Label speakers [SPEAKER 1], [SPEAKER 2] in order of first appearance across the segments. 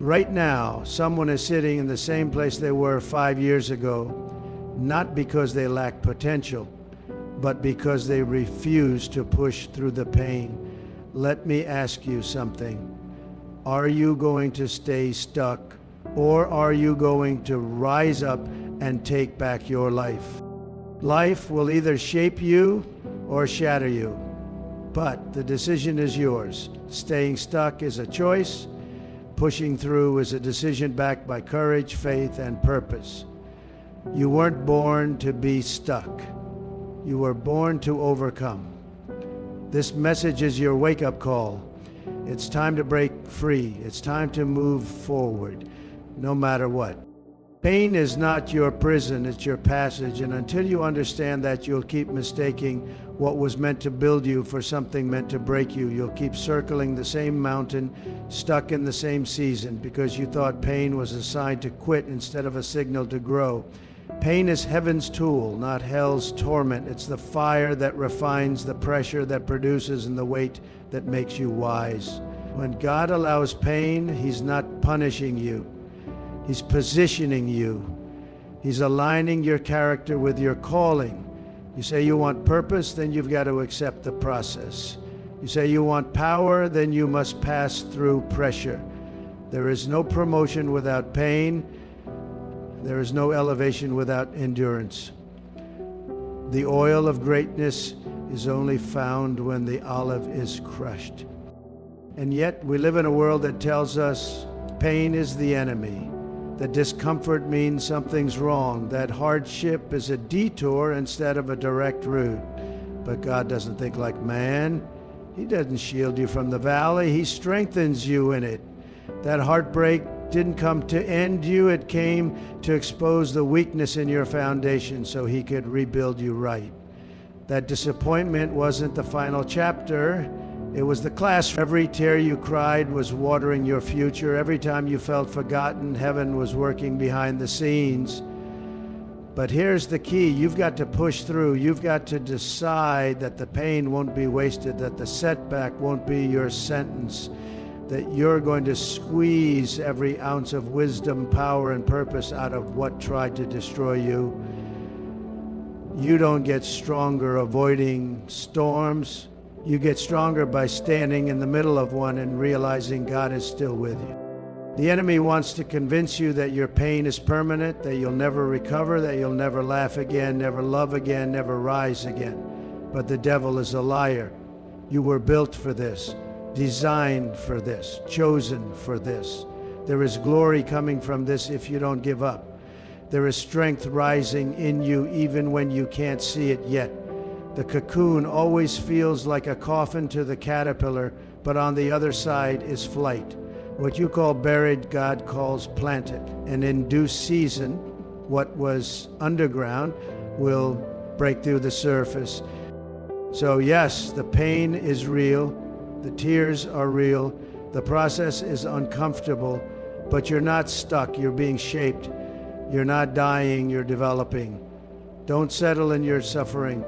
[SPEAKER 1] Right now, someone is sitting in the same place they were 5 years ago, not because they lack potential, but because they refuse to push through the pain. Let me ask you something. Are you going to stay stuck, or are you going to rise up and take back your life? Life will either shape you or shatter you, but the decision is yours. Staying stuck is a choice. Pushing through is a decision backed by courage, faith, and purpose. You weren't born to be stuck. You were born to overcome. This message is your wake-up call. It's time to break free. It's time to move forward, no matter what. Pain is not your prison, it's your passage, and until you understand that, you'll keep mistaking what was meant to build you for something meant to break you. You'll keep circling the same mountain, stuck in the same season, because you thought pain was a sign to quit instead of a signal to grow. Pain is heaven's tool, not hell's torment. It's the fire that refines, the pressure that produces, and the weight that makes you wise. When God allows pain, He's not punishing you. He's positioning you. He's aligning your character with your calling. You say you want purpose, then you've got to accept the process. You say you want power, then you must pass through pressure. There is no promotion without pain. There is no elevation without endurance. The oil of greatness is only found when the olive is crushed. And yet we live in a world that tells us pain is the enemy, that discomfort means something's wrong, that hardship is a detour instead of a direct route. But God doesn't think like man. He doesn't shield you from the valley. He strengthens you in it. That heartbreak didn't come to end you. It came to expose the weakness in your foundation so He could rebuild you right. That disappointment wasn't the final chapter. It was the class. Every tear you cried was watering your future. Every time you felt forgotten, heaven was working behind the scenes. But here's the key. You've got to push through. You've got to decide that the pain won't be wasted, that the setback won't be your sentence, that you're going to squeeze every ounce of wisdom, power, and purpose out of what tried to destroy you. You don't get stronger avoiding storms. You get stronger by standing in the middle of one and realizing God is still with you. The enemy wants to convince you that your pain is permanent, that you'll never recover, that you'll never laugh again, never love again, never rise again. But the devil is a liar. You were built for this, designed for this, chosen for this. There is glory coming from this if you don't give up. There is strength rising in you even when you can't see it yet. The cocoon always feels like a coffin to the caterpillar, but on the other side is flight. What you call buried, God calls planted. And in due season, what was underground will break through the surface. So yes, the pain is real, the tears are real, the process is uncomfortable, but you're not stuck, you're being shaped. You're not dying, you're developing. Don't settle in your suffering.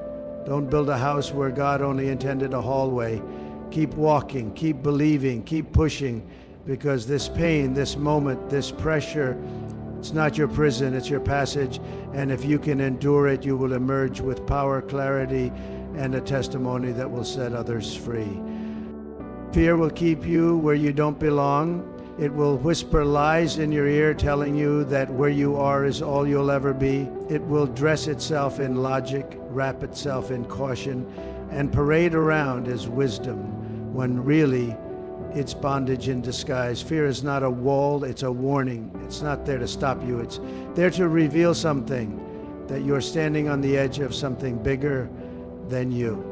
[SPEAKER 1] Don't build a house where God only intended a hallway. Keep walking, keep believing, keep pushing, because this pain, this moment, this pressure, it's not your prison, it's your passage. And if you can endure it, you will emerge with power, clarity, and a testimony that will set others free. Fear will keep you where you don't belong. It will whisper lies in your ear telling you that where you are is all you'll ever be. It will dress itself in logic, wrap itself in caution, and parade around as wisdom, when really it's bondage in disguise. Fear is not a wall, it's a warning. It's not there to stop you. It's there to reveal something, that you're standing on the edge of something bigger than you.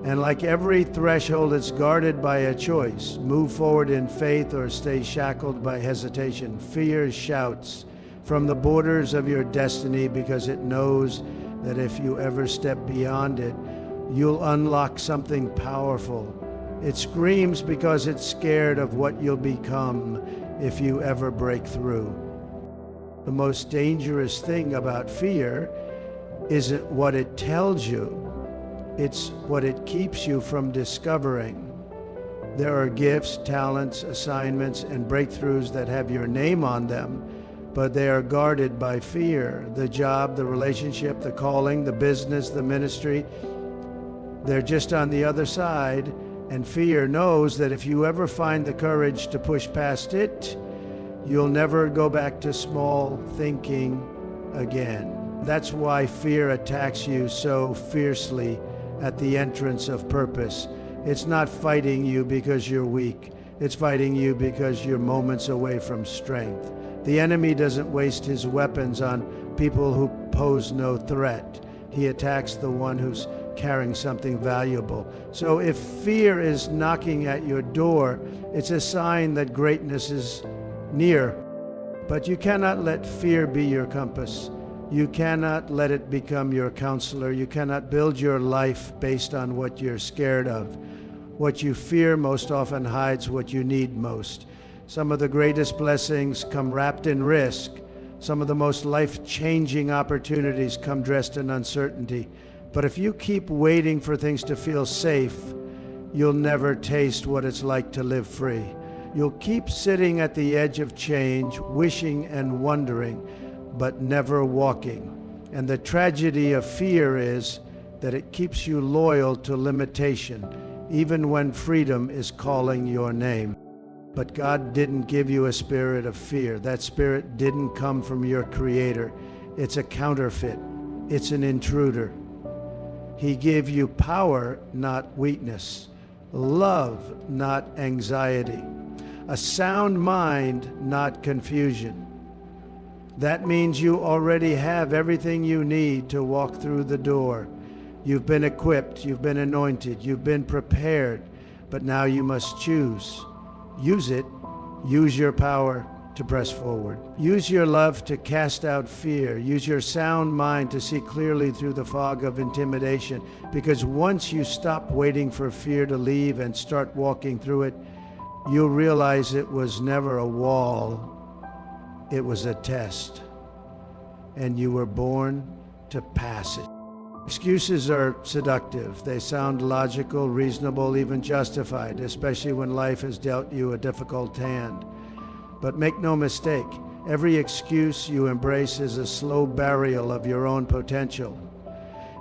[SPEAKER 1] And like every threshold, it's guarded by a choice. Move forward in faith or stay shackled by hesitation. Fear shouts from the borders of your destiny because it knows that if you ever step beyond it, you'll unlock something powerful. It screams because it's scared of what you'll become if you ever break through. The most dangerous thing about fear isn't what it tells you. It's what it keeps you from discovering. There are gifts, talents, assignments, and breakthroughs that have your name on them, but they are guarded by fear. The job, the relationship, the calling, the business, the ministry, they're just on the other side, and fear knows that if you ever find the courage to push past it, you'll never go back to small thinking again. That's why fear attacks you so fiercely at the entrance of purpose. It's not fighting you because you're weak. It's fighting you because you're moments away from strength. The enemy doesn't waste his weapons on people who pose no threat. He attacks the one who's carrying something valuable. So if fear is knocking at your door, it's a sign that greatness is near. But you cannot let fear be your compass. You cannot let it become your counselor. You cannot build your life based on what you're scared of. What you fear most often hides what you need most. Some of the greatest blessings come wrapped in risk. Some of the most life-changing opportunities come dressed in uncertainty. But if you keep waiting for things to feel safe, you'll never taste what it's like to live free. You'll keep sitting at the edge of change, wishing and wondering, but never walking. And the tragedy of fear is that it keeps you loyal to limitation, even when freedom is calling your name. But God didn't give you a spirit of fear. That spirit didn't come from your Creator. It's a counterfeit. It's an intruder. He gave you power, not weakness, love, not anxiety, a sound mind, not confusion. That means you already have everything you need to walk through the door. You've been equipped, you've been anointed, you've been prepared, but now you must choose. Use it. Use your power to press forward. Use your love to cast out fear. Use your sound mind to see clearly through the fog of intimidation, because once you stop waiting for fear to leave and start walking through it, you'll realize it was never a wall. It was a test, and you were born to pass it. Excuses are seductive. They sound logical, reasonable, even justified, especially when life has dealt you a difficult hand. But make no mistake, every excuse you embrace is a slow burial of your own potential.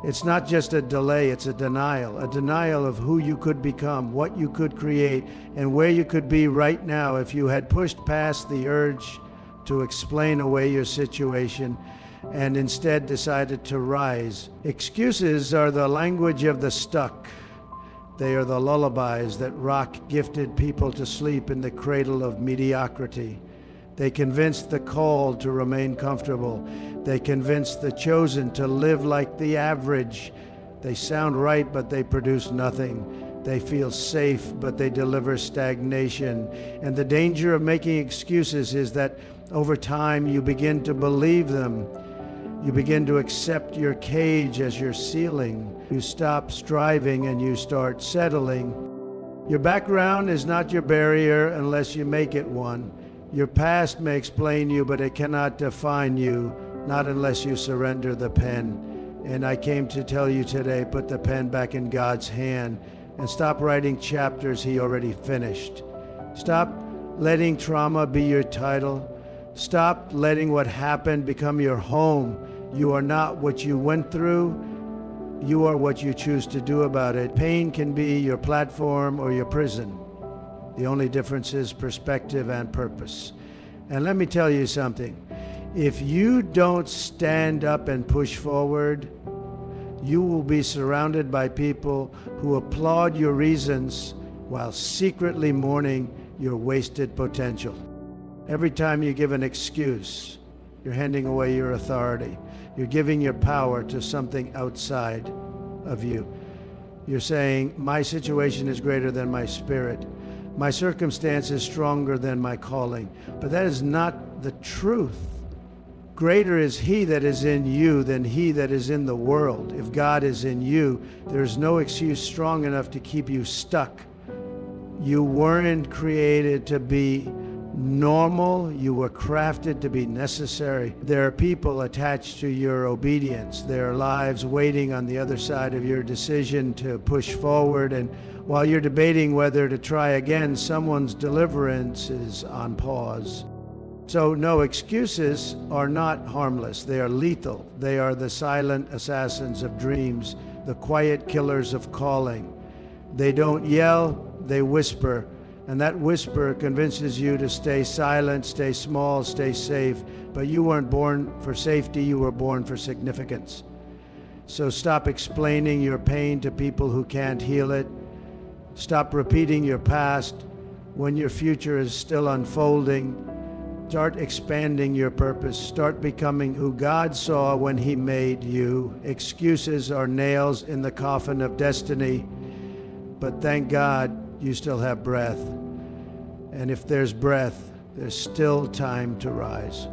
[SPEAKER 1] It's not just a delay, it's a denial of who you could become, what you could create, and where you could be right now if you had pushed past the urge to explain away your situation and instead decided to rise. Excuses are the language of the stuck. They are the lullabies that rock gifted people to sleep in the cradle of mediocrity. They convince the called to remain comfortable. They convince the chosen to live like the average. They sound right, but they produce nothing. They feel safe, but they deliver stagnation. And the danger of making excuses is that over time you begin to believe them. You begin to accept your cage as your ceiling. You stop striving and you start settling. Your background is not your barrier unless you make it one. Your past may explain you, but it cannot define you, not unless you surrender the pen. And I came to tell you today, put the pen back in God's hand and stop writing chapters He already finished. Stop letting trauma be your title. Stop letting what happened become your home. You are not what you went through. You are what you choose to do about it. Pain can be your platform or your prison. The only difference is perspective and purpose. And let me tell you something. If you don't stand up and push forward, you will be surrounded by people who applaud your reasons while secretly mourning your wasted potential. Every time you give an excuse, you're handing away your authority. You're giving your power to something outside of you. You're saying, my situation is greater than my spirit. My circumstance is stronger than my calling. But that is not the truth. Greater is He that is in you than he that is in the world. If God is in you, there's no excuse strong enough to keep you stuck. You weren't created to be normal. You were crafted to be necessary. There are people attached to your obedience. There are lives waiting on the other side of your decision to push forward. And while you're debating whether to try again, someone's deliverance is on pause. So no, excuses are not harmless. They are lethal. They are the silent assassins of dreams, the quiet killers of calling. They don't yell, they whisper. And that whisper convinces you to stay silent, stay small, stay safe. But you weren't born for safety, you were born for significance. So stop explaining your pain to people who can't heal it. Stop repeating your past when your future is still unfolding. Start expanding your purpose. Start becoming who God saw when He made you. Excuses are nails in the coffin of destiny. But thank God you still have breath. And if there's breath, there's still time to rise.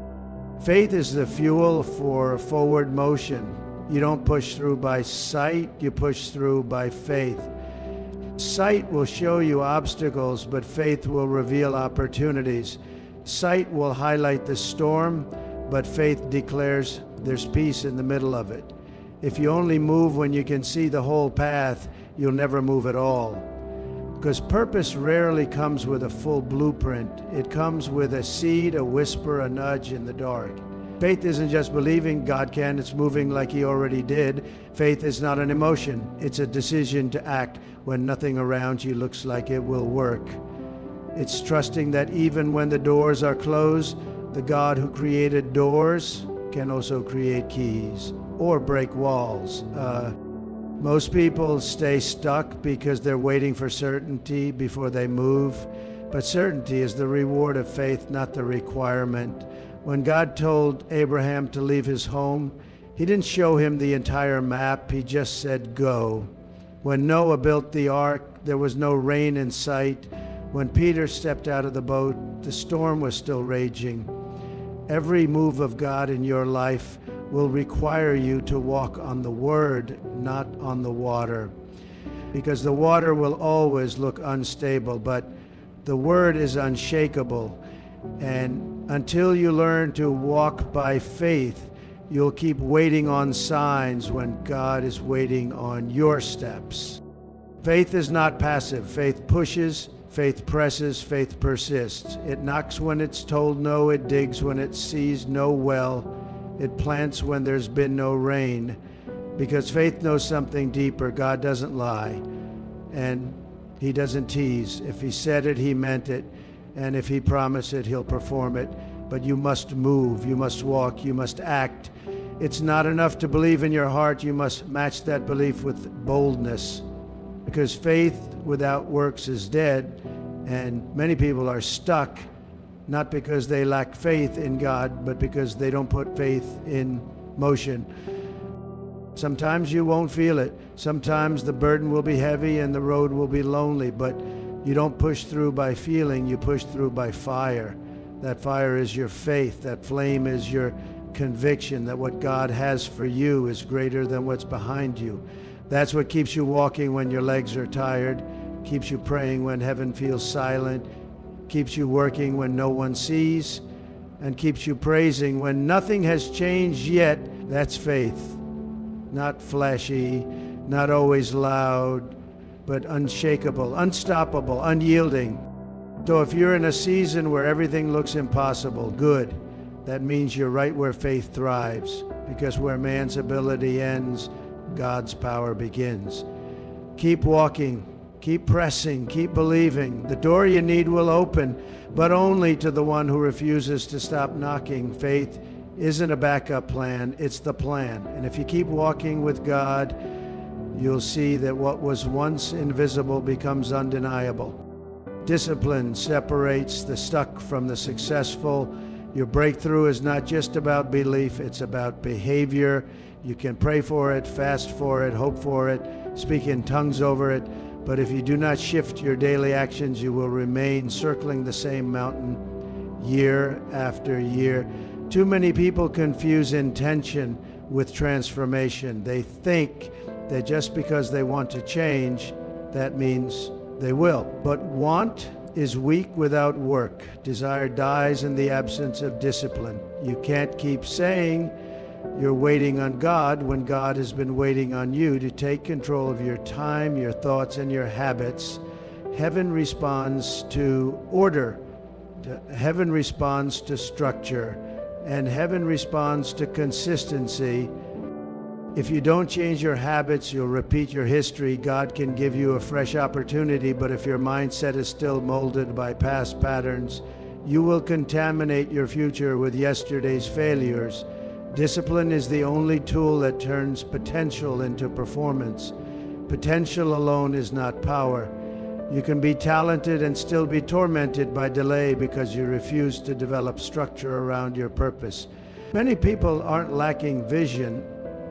[SPEAKER 1] Faith is the fuel for forward motion. You don't push through by sight, you push through by faith. Sight will show you obstacles, but faith will reveal opportunities. Sight will highlight the storm, but faith declares there's peace in the middle of it. If you only move when you can see the whole path, you'll never move at all. Because purpose rarely comes with a full blueprint. It comes with a seed, a whisper, a nudge in the dark. Faith isn't just believing God can, it's moving like He already did. Faith is not an emotion, it's a decision to act when nothing around you looks like it will work. It's trusting that even when the doors are closed, the God who created doors can also create keys or break walls. Most people stay stuck because they're waiting for certainty before they move. But certainty is the reward of faith, not the requirement. When God told Abraham to leave his home, He didn't show him the entire map. He just said, go. When Noah built the ark, there was no rain in sight. When Peter stepped out of the boat, the storm was still raging. Every move of God in your life will require you to walk on the Word, not on the water. Because the water will always look unstable, but the Word is unshakable. And until you learn to walk by faith, you'll keep waiting on signs when God is waiting on your steps. Faith is not passive. Faith pushes, faith presses, faith persists. It knocks when it's told no, it digs when it sees no well. It plants when there's been no rain, because faith knows something deeper. God doesn't lie, and He doesn't tease. If He said it, He meant it, and if He promised it, He'll perform it. But you must move, you must walk, you must act. It's not enough to believe in your heart. You must match that belief with boldness, because faith without works is dead, and many people are stuck not because they lack faith in God, but because they don't put faith in motion. Sometimes you won't feel it. Sometimes the burden will be heavy and the road will be lonely, but you don't push through by feeling, you push through by fire. That fire is your faith. That flame is your conviction that what God has for you is greater than what's behind you. That's what keeps you walking when your legs are tired, keeps you praying when heaven feels silent, keeps you working when no one sees, and keeps you praising when nothing has changed yet. That's faith. Not flashy, not always loud, but unshakable, unstoppable, unyielding. So if you're in a season where everything looks impossible, good. That means you're right where faith thrives, because where man's ability ends, God's power begins. Keep walking. Keep pressing, keep believing. The door you need will open, but only to the one who refuses to stop knocking. Faith isn't a backup plan, it's the plan. And if you keep walking with God, you'll see that what was once invisible becomes undeniable. Discipline separates the stuck from the successful. Your breakthrough is not just about belief, it's about behavior. You can pray for it, fast for it, hope for it, speak in tongues over it. But if you do not shift your daily actions, you will remain circling the same mountain year after year. Too many people confuse intention with transformation. They think that just because they want to change, that means they will. But want is weak without work. Desire dies in the absence of discipline. You can't keep saying you're waiting on God when God has been waiting on you to take control of your time, your thoughts, and your habits. Heaven responds to order. Heaven responds to structure. And heaven responds to consistency. If you don't change your habits, you'll repeat your history. God can give you a fresh opportunity, but if your mindset is still molded by past patterns, you will contaminate your future with yesterday's failures. Discipline is the only tool that turns potential into performance. Potential alone is not power. You can be talented and still be tormented by delay because you refuse to develop structure around your purpose. Many people aren't lacking vision.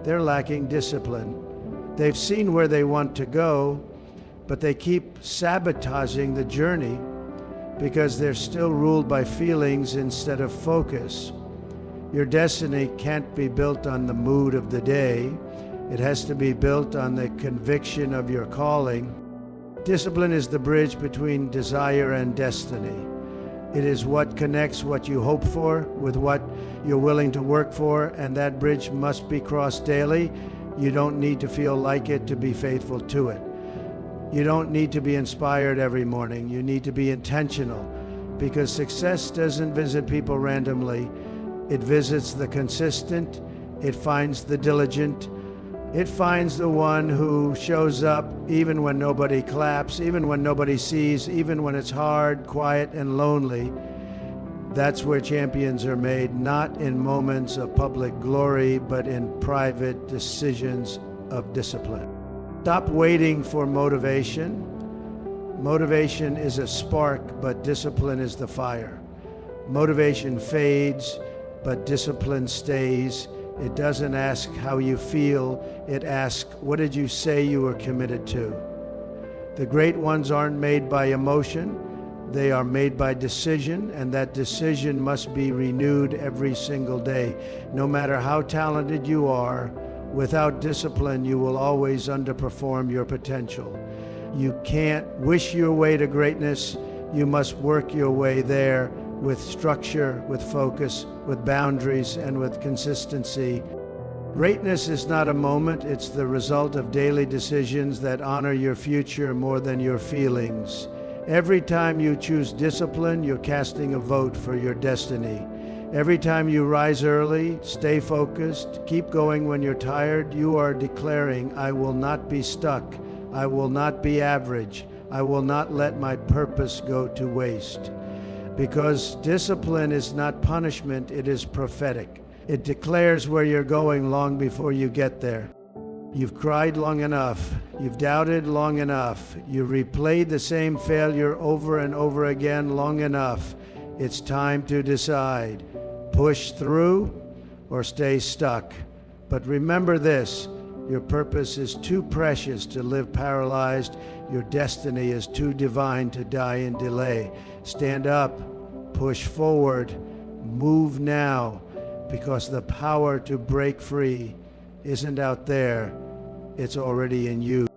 [SPEAKER 1] They're lacking discipline. They've seen where they want to go, but they keep sabotaging the journey because they're still ruled by feelings instead of focus. Your destiny can't be built on the mood of the day. It has to be built on the conviction of your calling. Discipline is the bridge between desire and destiny. It is what connects what you hope for with what you're willing to work for, and that bridge must be crossed daily. You don't need to feel like it to be faithful to it. You don't need to be inspired every morning. You need to be intentional, because success doesn't visit people randomly. It visits the consistent. It finds the diligent. It finds the one who shows up even when nobody claps, even when nobody sees, even when it's hard, quiet, and lonely. That's where champions are made, not in moments of public glory, but in private decisions of discipline. Stop waiting for motivation. Motivation is a spark, but discipline is the fire. Motivation fades, but discipline stays. It doesn't ask how you feel. It asks, what did you say you were committed to? The great ones aren't made by emotion. They are made by decision, and that decision must be renewed every single day. No matter how talented you are, without discipline, you will always underperform your potential. You can't wish your way to greatness. You must work your way there with structure, with focus, with boundaries, and with consistency. Greatness is not a moment, it's the result of daily decisions that honor your future more than your feelings. Every time you choose discipline, you're casting a vote for your destiny. Every time you rise early, stay focused, keep going when you're tired, you are declaring, I will not be stuck. I will not be average. I will not let my purpose go to waste. Because discipline is not punishment, it is prophetic. It declares where you're going long before you get there. You've cried long enough. You've doubted long enough. You replayed the same failure over and over again long enough. It's time to decide. Push through or stay stuck. But remember this, your purpose is too precious to live paralyzed. Your destiny is too divine to die in delay. Stand up, push forward, move now, because the power to break free isn't out there, it's already in you.